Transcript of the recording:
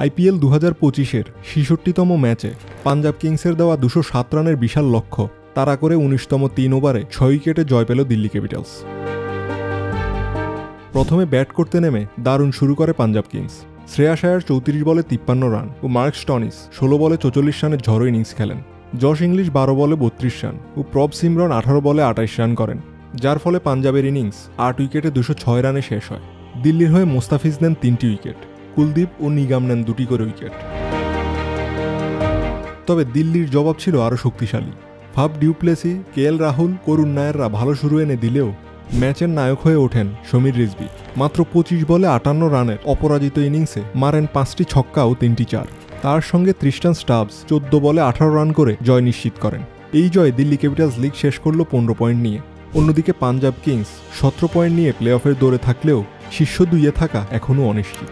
IPL 2025-এর 66তম ম্যাচে পাঞ্জাব কিংসের দেওয়া 207 রানের বিশাল লক্ষ্য তাড়া করে 19তম 3 ওভারে 6 উইকেটে জয় পেল দিল্লি ক্যাপিটালস। প্রথমে ব্যাট করতে নেমে দারুণ শুরু করে পাঞ্জাব কিংস। শ্রেয়াস আয়ার 34 বলে 53 রান ও মার্ক স্টনিস 16 বলে 44 রানের ঝড়ো ইনিংস খেলেন। জশ ইংলিশ 12 বলে 32 রান ও প্রভ সিমরন 18 বলে 28 রান করেন, যার ফলে পাঞ্জাবের ইনিংস 8 উইকেটে 206 রানে শেষ হয়। দিল্লির হয়ে মোস্তাফিজ নেন 3টি উইকেট, কুলদীপ ও নিগাম নেন 2টি করে উইকেট। তবে দিল্লির জবাব ছিল আরও শক্তিশালী। ফাফ ডিউপ্লেসি, কেএল রাহুল, করুণ নায়াররা ভালো শুরু এনে দিলেও ম্যাচের নায়ক হয়ে ওঠেন সমীর রিজভি। মাত্র 25 বলে 58 রানের অপরাজিত ইনিংসে মারেন 5টি ছক্কা ও 3টি চার। তার সঙ্গে তৃষ্টান স্টাবস 14 বলে 18 রান করে জয় নিশ্চিত করেন। এই জয় দিল্লি ক্যাপিটালস লিগ শেষ করল 15 পয়েন্ট নিয়ে। অন্যদিকে পাঞ্জাব কিংস 17 পয়েন্ট নিয়ে প্লে অফের দৌড়ে থাকলেও শীর্ষ 2-এ থাকা এখনও অনিশ্চিত।